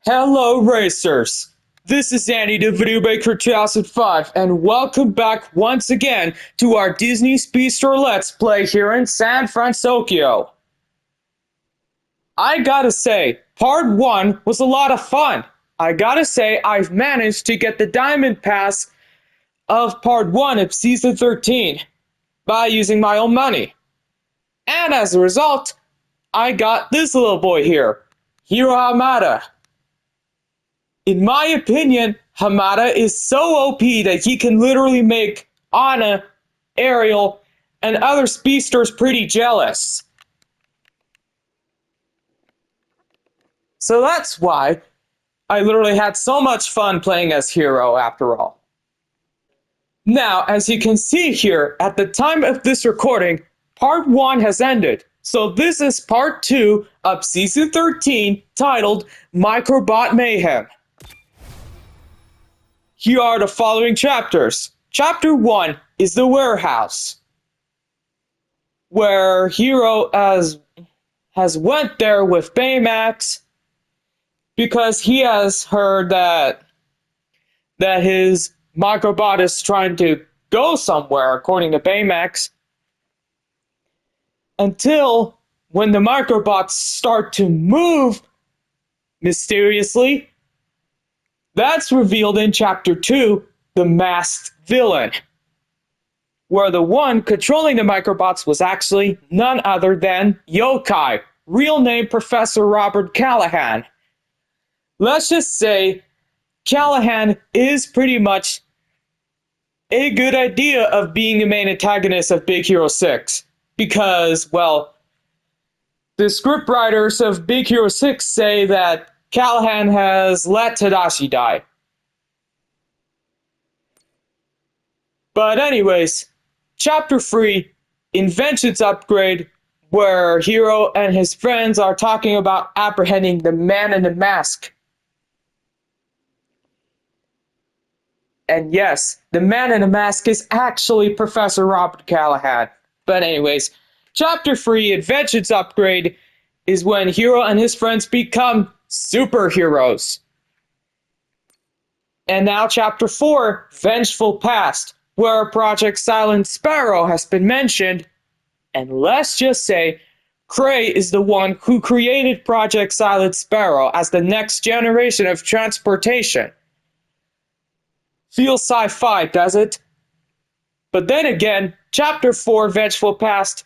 Hello racers! This is Andy the Video Maker 2005 and welcome back once again to our Disney Speedstorm Let's Play here in San Francisco. I gotta say, part 1 was a lot of fun. I gotta say, I've managed to get the Diamond Pass of part 1 of Season 13 by using my own money. And as a result, I got this little boy here, Hiro Hamada. In my opinion, Hamada is so OP that he can literally make Anna, Ariel, and other speedsters pretty jealous. So that's why I literally had so much fun playing as Hiro after all. Now, as you can see here, at the time of this recording, part 1 has ended. So this is part 2 of Season 13 titled Microbot Mayhem. Here are the following chapters. Chapter 1 is the warehouse, where Hiro has went there with Baymax because he has heard that his Microbot is trying to go somewhere, according to Baymax, until when the Microbots start to move mysteriously. That's revealed in Chapter 2, The Masked Villain, where the one controlling the Microbots was actually none other than Yokai, real name Professor Robert Callahan. Let's just say Callahan is pretty much a good idea of being the main antagonist of Big Hero 6, because, well, the scriptwriters of Big Hero 6 say that Callahan has let Tadashi die. But anyways, Chapter 3, Inventions Upgrade, where Hiro and his friends are talking about apprehending the Man in the Mask. And yes, the Man in the Mask is actually Professor Robert Callahan. But anyways, Chapter 3, Inventions Upgrade, is when Hiro and his friends become superheroes. And now Chapter 4, Vengeful Past, where Project Silent Sparrow has been mentioned, and let's just say Cray is the one who created Project Silent Sparrow as the next generation of transportation. Feels sci-fi, does it? But then again, Chapter 4, Vengeful Past,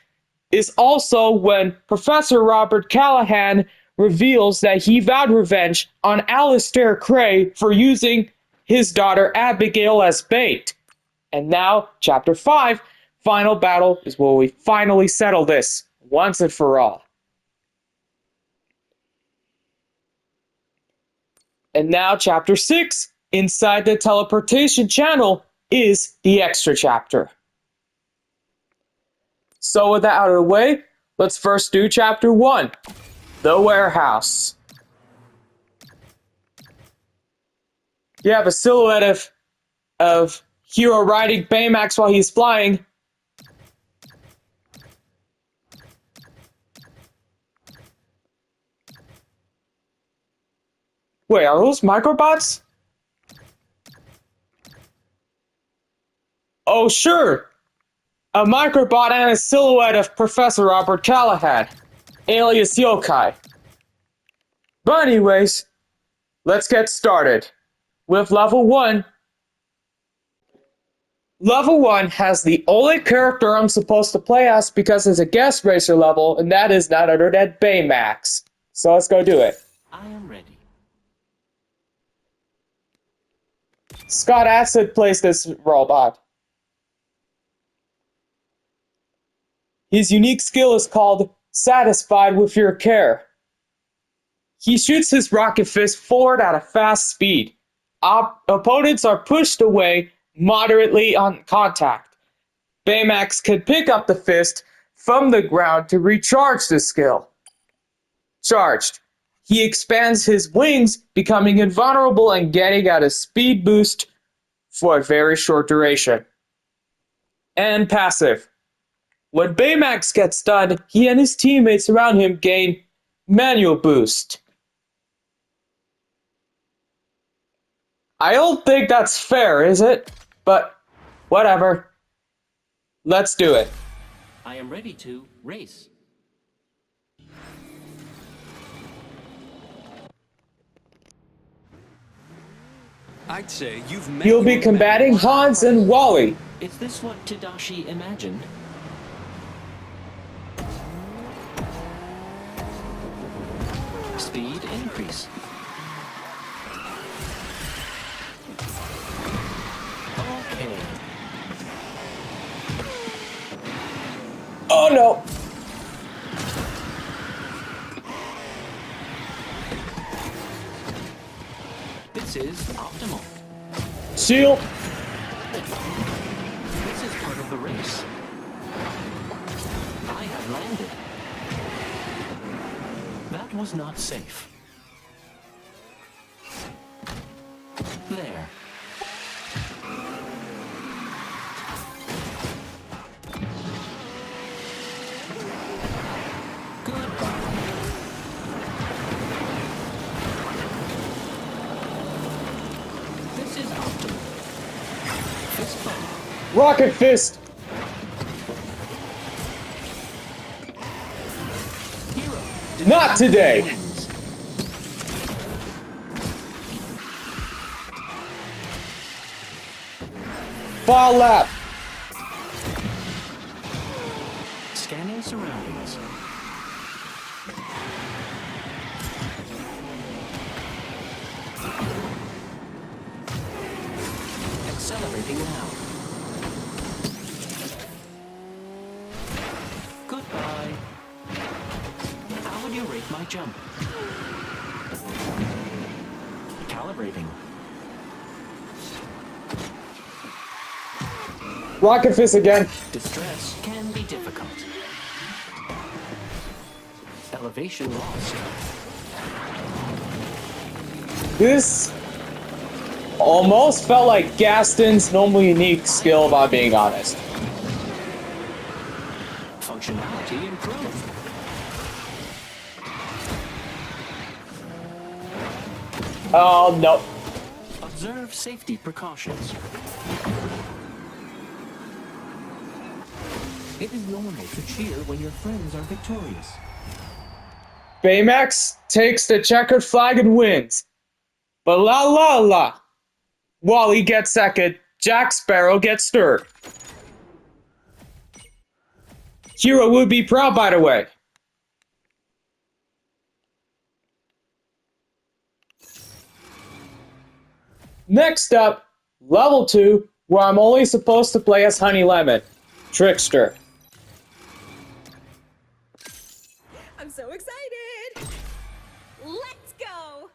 is also when Professor Robert Callahan reveals that he vowed revenge on Alistair Cray for using his daughter Abigail as bait. And now, Chapter 5, Final Battle, is where we finally settle this, once and for all. And now, Chapter 6, Inside the Teleportation Channel, is the extra chapter. So with that out of the way, let's first do Chapter 1, The Warehouse. You have a silhouette of Hiro riding Baymax while he's flying. Wait, are those Microbots? Oh, sure! A Microbot and a silhouette of Professor Robert Callahan, alias Yokai. But anyways, let's get started with Level 1. Level 1 has the only character I'm supposed to play as because it's a guest racer level, and that is none other than Baymax. So let's go do it. I am ready. Scott Acid plays this robot. His unique skill is called Satisfied with Your Care. He shoots his rocket fist forward at a fast speed. Opponents are pushed away moderately on contact. Baymax can pick up the fist from the ground to recharge the skill. Charged. He expands his wings, becoming invulnerable and getting out a speed boost for a very short duration. And passive. When Baymax gets stunned, he and his teammates around him gain manual boost. I don't think that's fair, is it? But whatever. Let's do it. I am ready to race. I'd say you've met You'll be your combating match. Hans and Wally. Is this what Tadashi imagined? Speed increase. Okay. Oh no! This is optimal. Shield! This is part of the race. I have landed. That was not safe. There. Goodbye. This is optimal. Fist bump. Rocket Fist! Hero. Not today! Wins. Fall lap! Scanning surroundings. Accelerating now. Goodbye. How would you rate my jump? Calibrating. Rocket Fist again. Distress can be difficult. Elevation lost. This almost felt like Gaston's normal unique skill, if I'm being honest. Functionality improved. Oh no. Observe safety precautions. It is normal to cheer when your friends are victorious. Baymax takes the checkered flag and wins. But la la la. Wally gets second. Jack Sparrow gets third. Hero would be proud, by the way. Next up, level 2, where I'm only supposed to play as Honey Lemon, Trickster. I'm so excited! Let's go!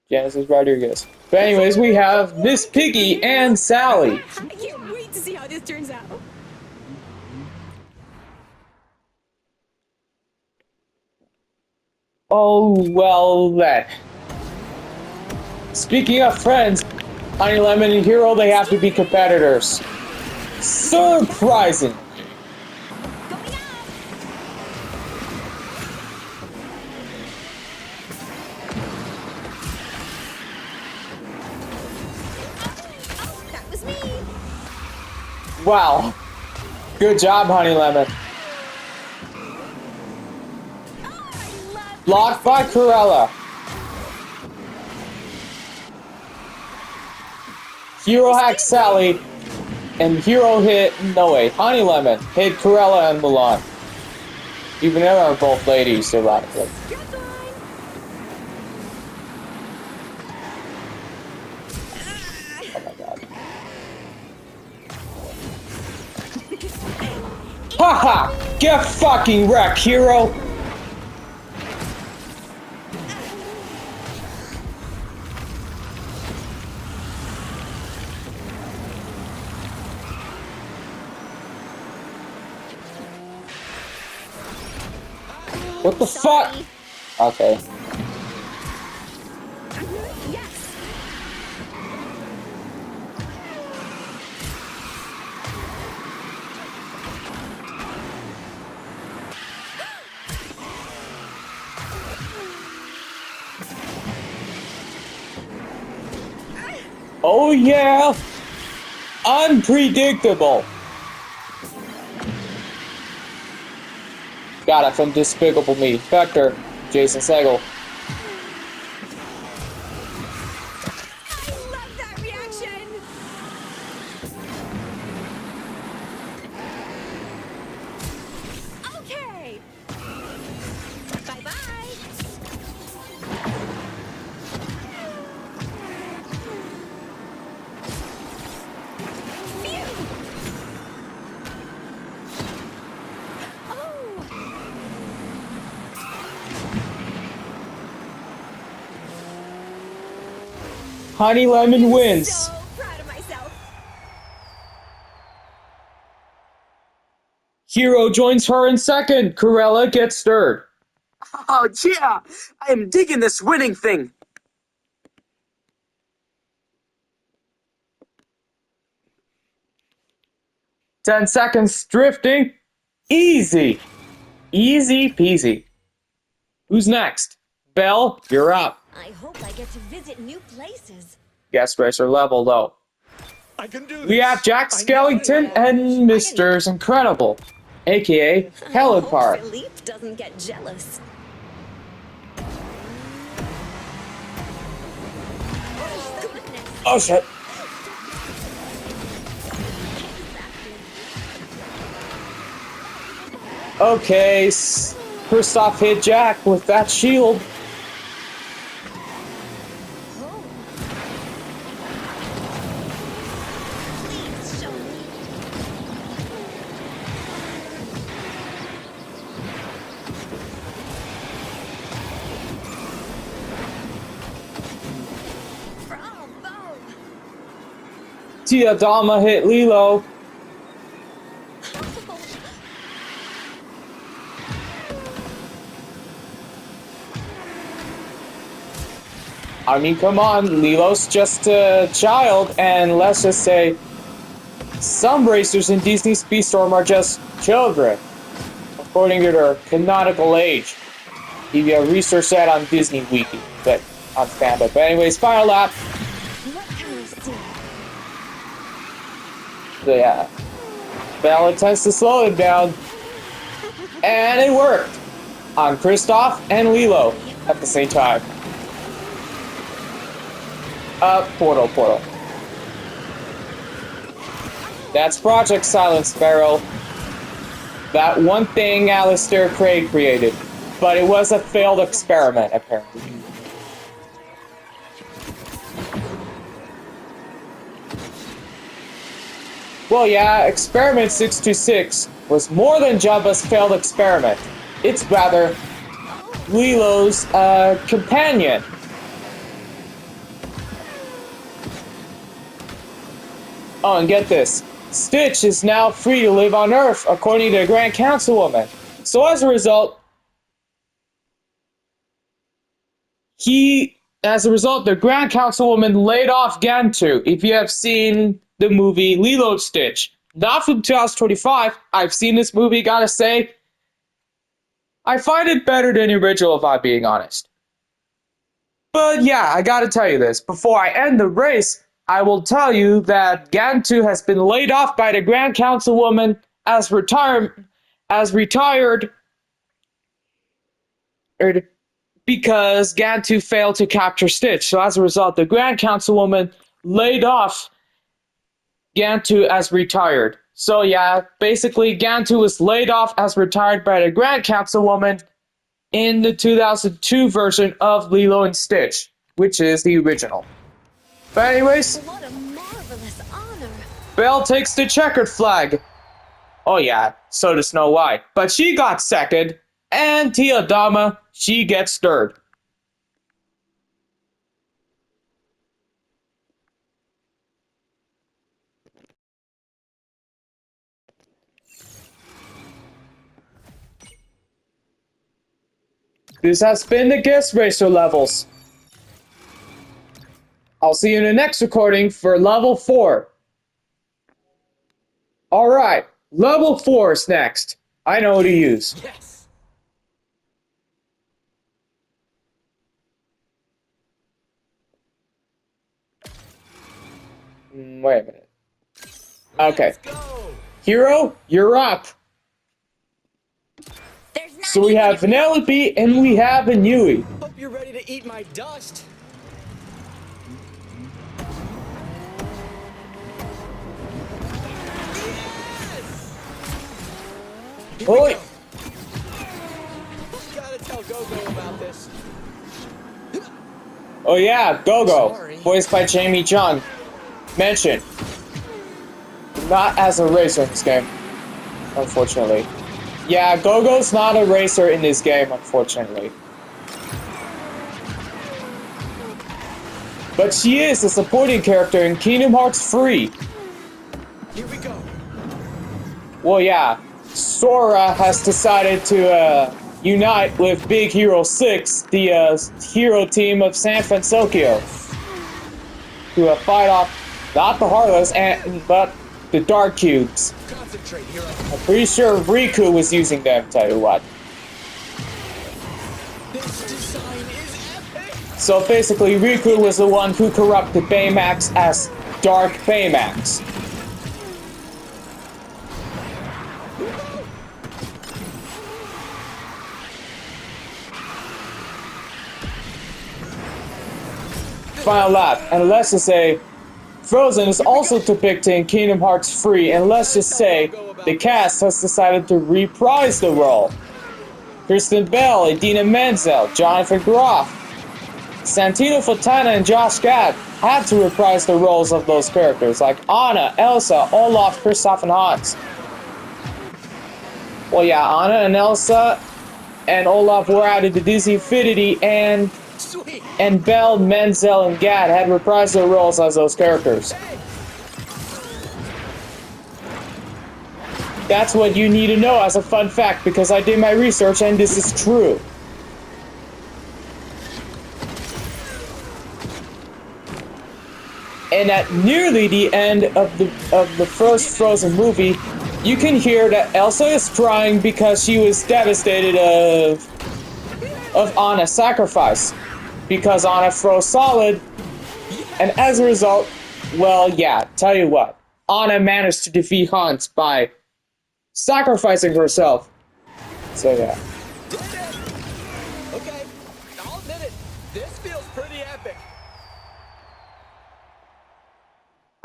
Genesis Rodriguez. But anyways, we have Miss Piggy and Sally. I can't wait to see how this turns out. Oh, well then. Speaking of friends, Honey Lemon and Hero, they have to be competitors. Surprising. Going up! Oh, that was me! Wow. Good job, Honey Lemon. Oh, I love Blocked by Cruella. Hero hacked Sally, and Hero hit, no wait, Honey Lemon hit Cruella and Mulan. Even though they're both ladies, ironically. You're fine! Oh my god. Haha! Get fucking wrecked, Hero! What the fuck? Sorry. Okay. Yes! Oh yeah! Unpredictable! Got it from Despicable Me. Vector, Jason Segel. I love that reaction. Okay. Bye-bye. Phew. Oh. Honey Lemon wins. So proud of myself. Hero joins her in second. Corella gets third. Oh, yeah! I am digging this winning thing. 10 seconds drifting. Easy. Easy peasy. Who's next? Belle, you're up. I hope I get to visit new places. Guest racer level though. I can do this. We have Jack Skellington and Mr. Incredible, aka I Helen hope Park. Philippe doesn't get jealous. Goodness. Oh shit. Okay, Kristoff hit Jack with that shield. Oh. Please show me. Bravo. Tia Dama hit Lilo. I mean, come on, Lilo's just a child, and let's just say some racers in Disney Speedstorm are just children, according to their canonical age. If you research that on Disney Wiki, but on fandom. But anyways, final lap. What can I see? So yeah, Belle attempts to slow him down, and it worked on Kristoff and Lilo at the same time. Portal. That's Project Silent Sparrow. That one thing Alistair Craig created. But it was a failed experiment, apparently. Well, yeah, Experiment 626 was more than Jabba's failed experiment. It's rather Lilo's companion. Oh, and get this. Stitch is now free to live on Earth, according to the Grand Councilwoman. So as a result, the Grand Councilwoman laid off Gantu. If you have seen the movie Lilo and Stitch, not from 2025, I've seen this movie, gotta say, I find it better than the original if I'm being honest. But yeah, I gotta tell you this. Before I end the race, I will tell you that Gantu has been laid off by the Grand Councilwoman as retired because Gantu failed to capture Stitch. So as a result, the Grand Councilwoman laid off Gantu as retired. So yeah, basically Gantu was laid off as retired by the Grand Councilwoman in the 2002 version of Lilo and Stitch, which is the original. But anyways, What a marvelous honor. Belle takes the checkered flag. Oh yeah, so does Snow White. But she got second, and Tia Dama, she gets third. This has been the Guest Racer levels. I'll see you in the next recording for level 4. Alright, level 4 is next. I know what to use. Yes. Wait a minute. Okay. Let's go. Hero, you're up. There's not So we even have Vanellope and we have Inui. Hope you're ready to eat my dust. Yes! Here we Oi. go. Gotta tell Go-Go about this. Oh yeah, Go-Go, Sorry. voiced by Jamie Chung. Mention. Not as a racer in this game, unfortunately. Yeah, Go-Go's not a racer in this game, unfortunately. But she is a supporting character in Kingdom Hearts 3. Here we go. Well, yeah, Sora has decided to unite with Big Hero 6, the hero team of San Francisco, to fight off not the Heartless, but the Dark Cubes. Concentrate, hero. I'm pretty sure Riku was using them, tell you what. This design is epic. So basically, Riku was the one who corrupted Baymax as Dark Baymax. Final lap, and let's just say, Frozen is also depicted in Kingdom Hearts 3, and let's just say, the cast has decided to reprise the role. Kristen Bell, Idina Menzel, Jonathan Groff, Santino Fontana, and Josh Gad had to reprise the roles of those characters, like Anna, Elsa, Olaf, Kristoff, and Hans. Well, yeah, Anna and Elsa and Olaf were added to Disney Infinity, Sweet. and Bell, Menzel, and Gad had reprised their roles as those characters. Hey. That's what you need to know as a fun fact, because I did my research and this is true. And at nearly the end of the first Frozen movie, you can hear that Elsa is crying because she was devastated of Anna's sacrifice. Because Anna froze solid, and as a result, well, yeah, tell you what, Anna managed to defeat Hans by sacrificing herself. So yeah. Did it. Okay, I'll admit it. This feels pretty epic.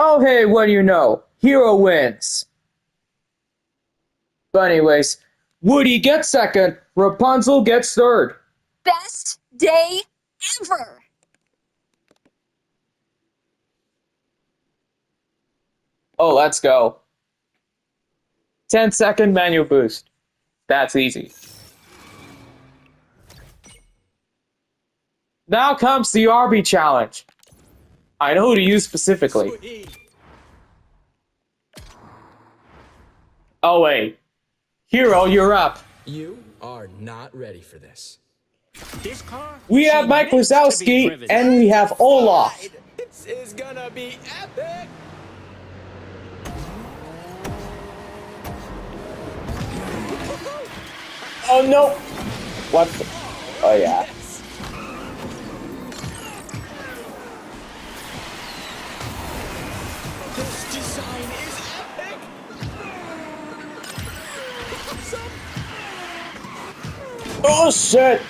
Oh hey, what do you know? Hero wins. But anyways, Woody gets second, Rapunzel gets third. best day ever. Oh, let's go. 10-second manual boost. That's easy. Now comes the RB challenge. I know who to use specifically. Sweet. Oh wait. Hero, you're up. You are not ready for this. This car. We have she Mike meant to be Wazowski driven. and we have Olaf. This is gonna be epic. Oh no! What the? Oh yeah. Yes. This design is epic. Awesome. Oh shit!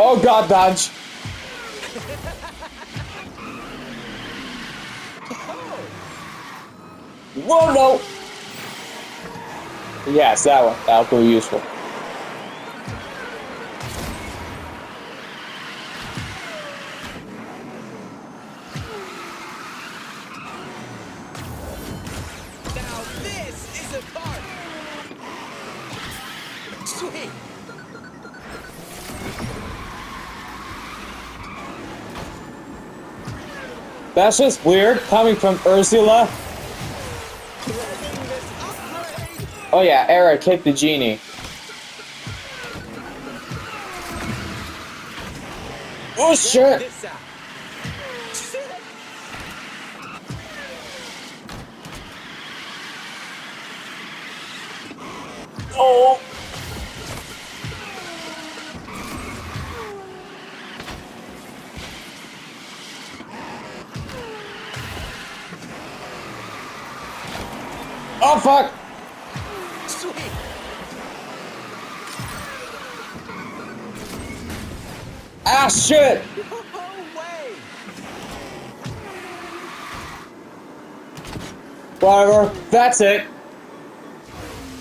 Oh god, dodge. Whoa, no! Yes, that one. That'll be useful. Now this is a card. Sweet. That's just weird coming from Ursula. Letting this upgrade. Oh yeah, Eric, kick the genie. Oh shit! This out. Oh, fuck! Sweet. Ah, shit! No way. Whatever. That's it.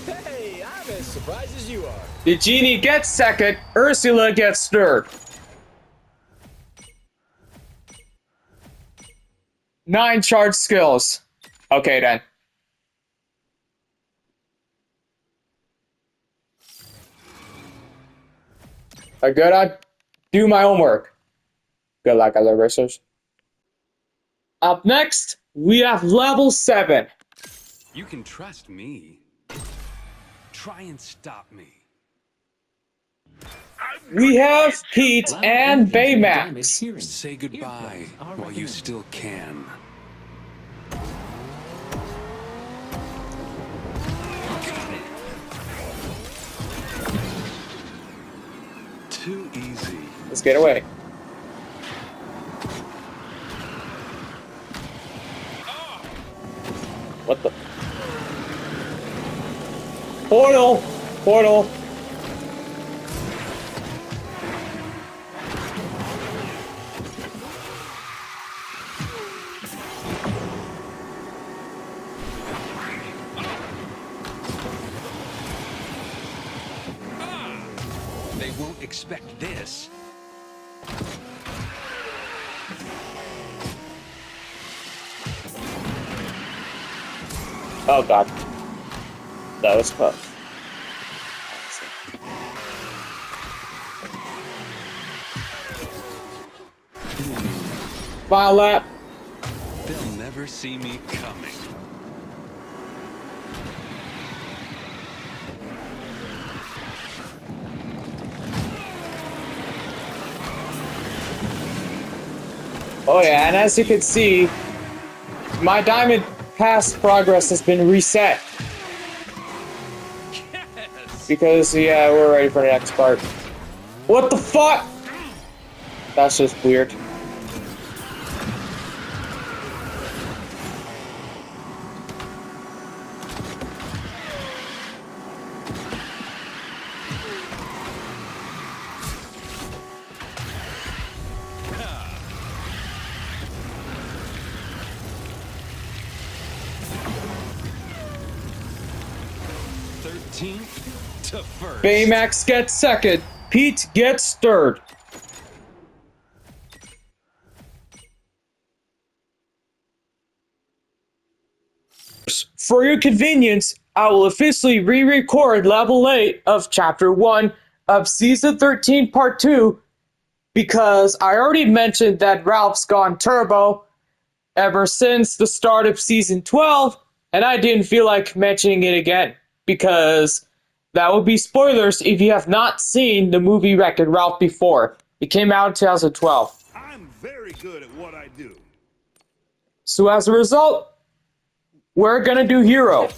Hey, I'm as surprised as you are. The genie gets second. Ursula gets third. 9 charge skills. Okay, then. I gotta do my homework. Good luck, other racers. Up next, we have level 7. You can trust me. Try and stop me. We have Pete and Baymax. Say goodbye while you still can. Too easy. Let's get away. What the? Portal! Portal! They won't expect this. Oh god. That was close. Final lap. They'll never see me coming. Oh yeah, and as you can see, my diamond pass progress has been reset. Yes! Because, yeah, we're ready for the next part. What the fuck? That's just weird. To first. Baymax gets second. Pete gets third. For your convenience, I will officially re-record level 8 of chapter 1 of season 13 part 2 because I already mentioned that Ralph's gone turbo ever since the start of season 12 and I didn't feel like mentioning it again because that would be spoilers if you have not seen the movie Wreck-It Ralph before. It came out in 2012. I'm very good at what I do. So as a result, we're gonna do Hero.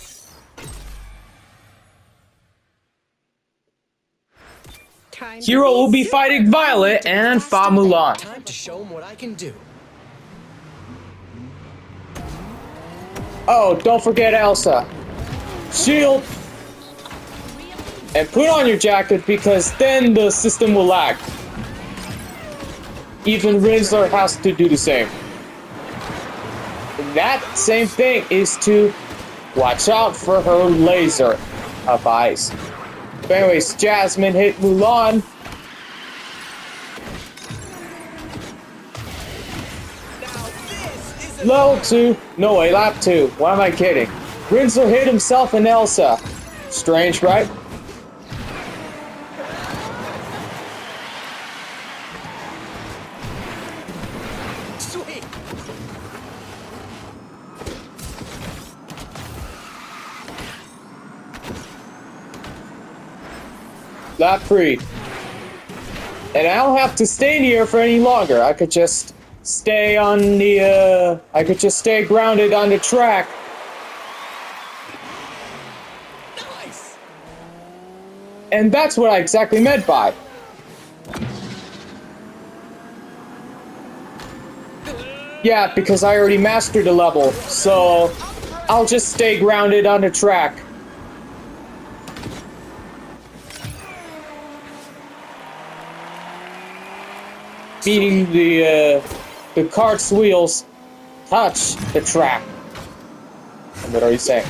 Hero will be fighting Violet and Fa Mulan. Time to show him what I can do. Oh, don't forget Elsa. Shield. And put on your jacket because then the system will lag. Even Rinsler has to do the same. That same thing is to watch out for her laser of eyes. But anyways, Jasmine hit Mulan. Level 2. No way, lap 2. Why am I kidding? Rinsler hit himself and Elsa. Strange, right? Sweet. Lap 3. And I don't have to stay here for any longer. I could just stay on the, I could just stay grounded on the track. Nice. And that's what I exactly meant by. Yeah, because I already mastered the level, so I'll just stay grounded on the track. Meaning the cart's wheels touch the track. And what are you saying?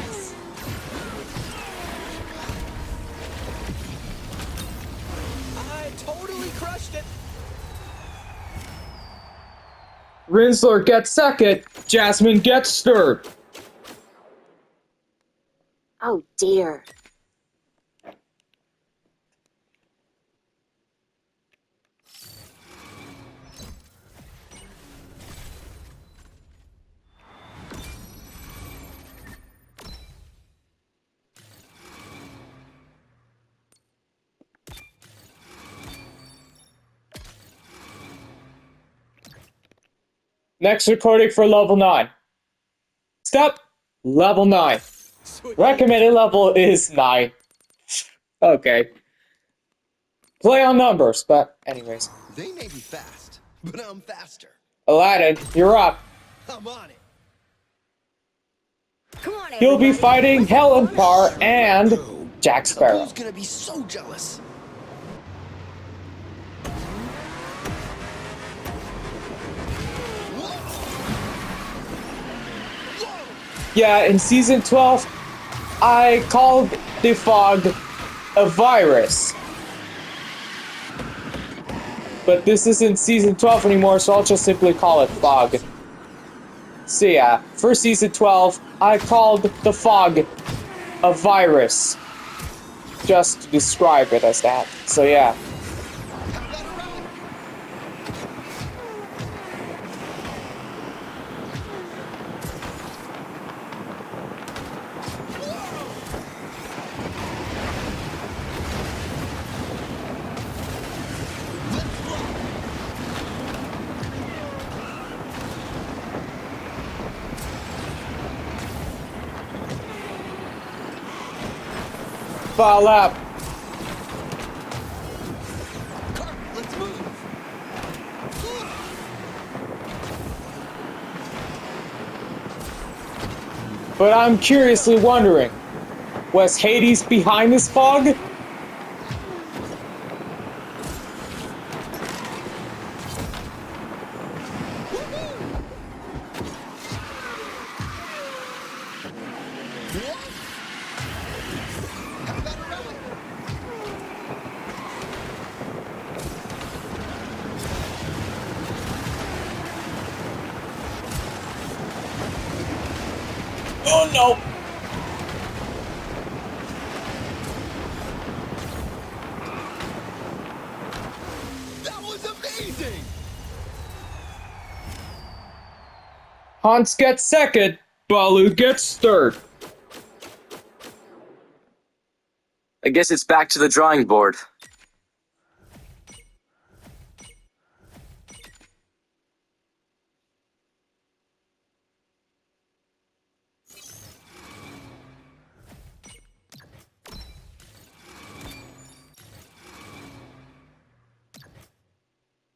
I totally crushed it. Rinsler gets second, Jasmine gets third. Oh dear. Next recording for level 9. Step, level 9. Sweet. Recommended level is 9. Okay. Play on numbers, but anyways. They may be fast, but I'm faster. Aladdin, you're up. I'm on it. Come on, You'll be everybody. fighting Helen Parr and Jack Sparrow. Who's gonna be so jealous? Yeah, in Season 12, I called the fog a virus. But this isn't Season 12 anymore, so I'll just simply call it fog. So yeah, for Season 12, I called the fog a virus. Just to describe it as that. So yeah. Fall up. Car, let's move. But I'm curiously wondering, was Hades behind this fog? Oh no! That was amazing. Hans gets second, Balu gets third. I guess it's back to the drawing board.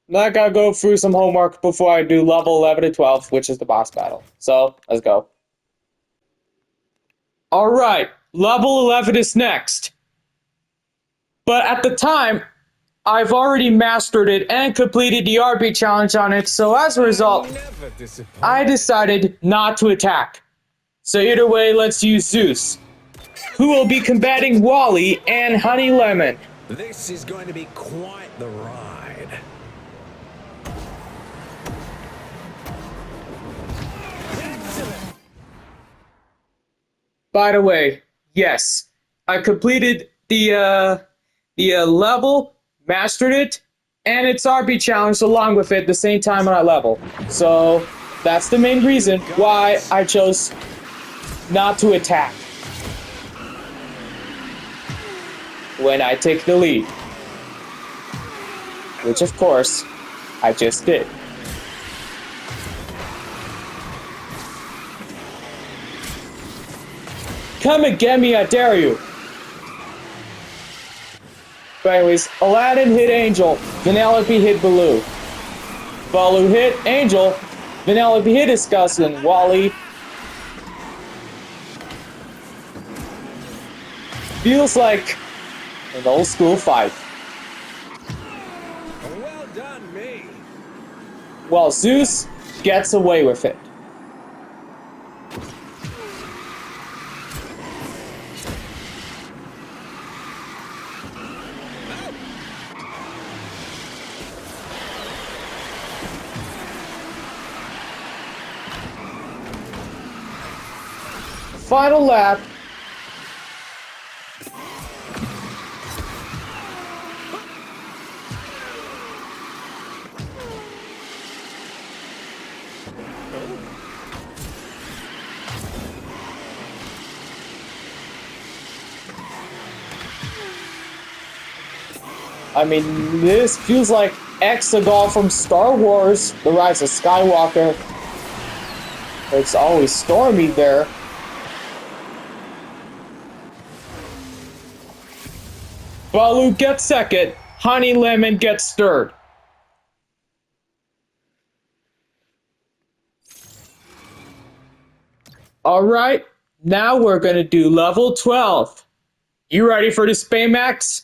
Now I gotta go through some homework before I do level 11 to 12, which is the boss battle. So, let's go. Alright, level 11 is next. But at the time, I've already mastered it and completed the RB challenge on it, so as a result, Never disappoint. I decided not to attack. So either way, let's use Zeus, who will be combating Wally and Honey Lemon. This is going to be quite the ride. Excellent. By the way, yes, I completed the level, mastered it, and its RB challenge along with it at the same time on that level. So that's the main reason why I chose not to attack when I take the lead. Which of course, I just did. Come and get me, I dare you! But anyways, Aladdin hit Angel, Vanellope hit Baloo. Baloo hit Angel, Vanellope hit Disgust, and Wally Feels like an old school fight. Well done, me. While Zeus gets away with it. Final lap. I mean, this feels like Exegol from Star Wars, The Rise of Skywalker. It's always stormy there. Baloo gets second, Honey Lemon gets third. Alright, now we're gonna do level 12. You ready for this, Baymax?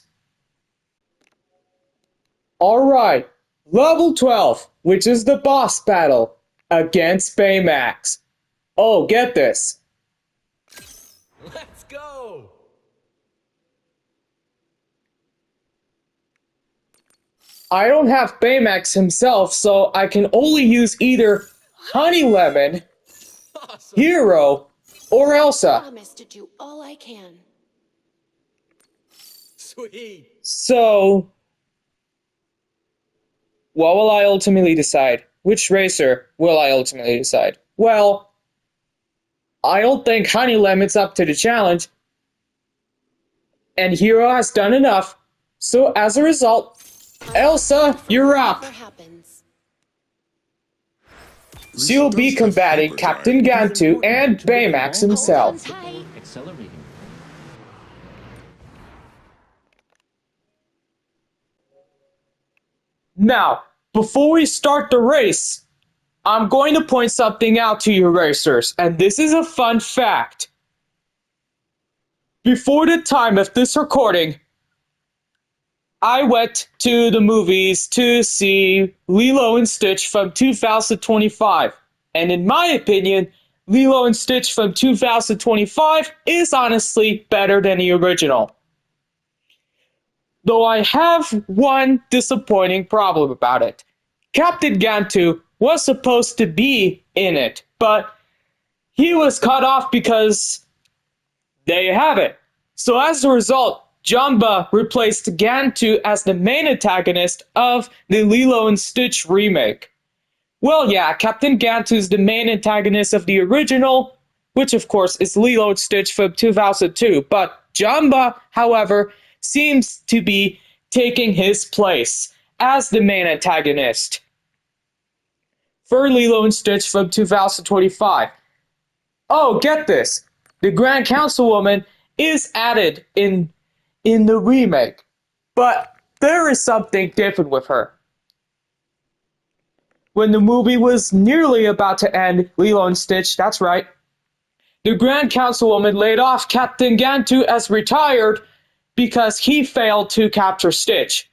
Alright, level 12, which is the boss battle against Baymax. Oh, get this. Let's go. I don't have Baymax himself, so I can only use either Honey Lemon, Awesome. Hero, or Elsa. Promise to do all I can. Sweet. So, what will I ultimately decide? Which racer will I ultimately decide? Well, I don't think Honey Lemon's up to the challenge, and Hero has done enough, so as a result, Elsa, you're up! Whatever happens. She'll be combating Captain Gantu and Baymax himself. Hold on tight. Accelerating. Now, before we start the race, I'm going to point something out to you racers, and this is a fun fact. Before the time of this recording, I went to the movies to see Lilo and Stitch from 2025. And in my opinion, Lilo and Stitch from 2025 is honestly better than the original. Though I have one disappointing problem about it. Captain Gantu was supposed to be in it, but he was cut off because there you have it. So as a result, Jumba replaced Gantu as the main antagonist of the Lilo and Stitch remake. Well, yeah, Captain Gantu is the main antagonist of the original, which of course is Lilo and Stitch from 2002, but Jumba, however, seems to be taking his place as the main antagonist for Lilo and Stitch from 2025. Oh, get this! The Grand Councilwoman is added in the remake, but there is something different with her. When the movie was nearly about to end, Lilo and Stitch, that's right, the Grand Councilwoman laid off Captain Gantu as retired because he failed to capture Stitch.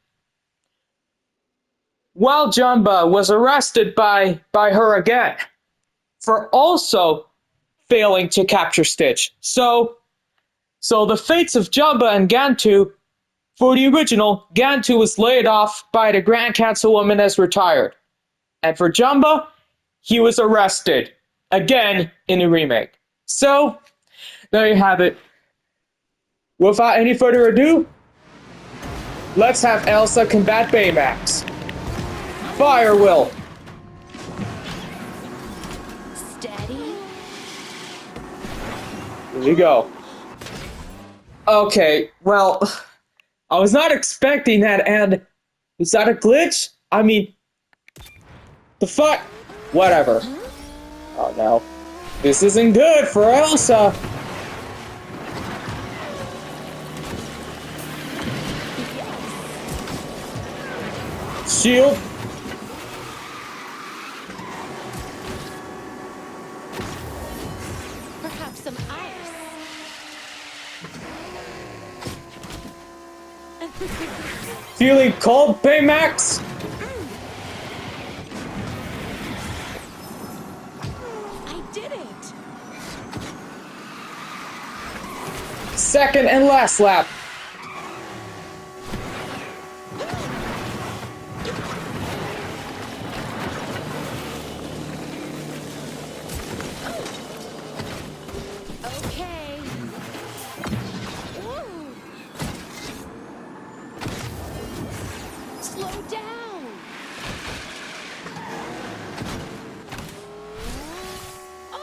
While Jumba was arrested by her again for also failing to capture Stitch. So the fates of Jumba and Gantu, for the original, Gantu was laid off by the Grand Councilwoman as retired. And for Jumba, he was arrested, again in the remake. So, there you have it. Without any further ado, let's have Elsa combat Baymax. Fire Will! Steady. Here we go. Okay, well, I was not expecting that, and is that a glitch? I mean, the fuck? Whatever. Oh no. This isn't good for Elsa! Shield. Perhaps some ice. Feeling cold, Baymax? I did it. Second and last lap. Okay. Whoa. Slow down. Oh!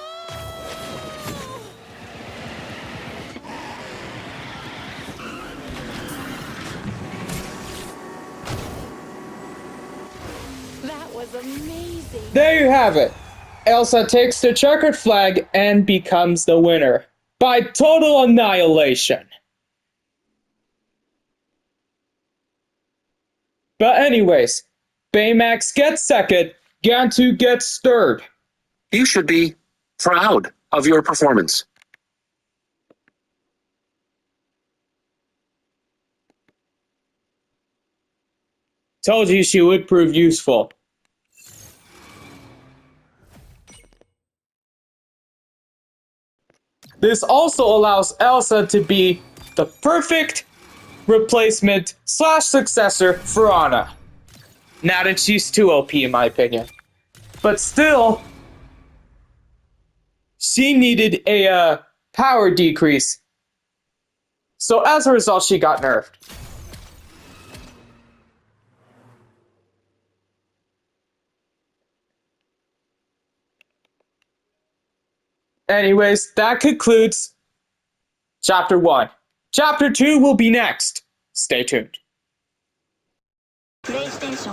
That was amazing. There you have it. Elsa takes the checkered flag and becomes the winner by total annihilation. But anyways, Baymax gets second, Gantu gets third. You should be proud of your performance. Told you she would prove useful. This also allows Elsa to be the perfect replacement / successor for Anna. Now that she's too OP in my opinion. But still, she needed a power decrease. So as a result, she got nerfed. Anyways, that concludes Chapter 1. Chapter 2 will be next. Stay tuned. PlayStation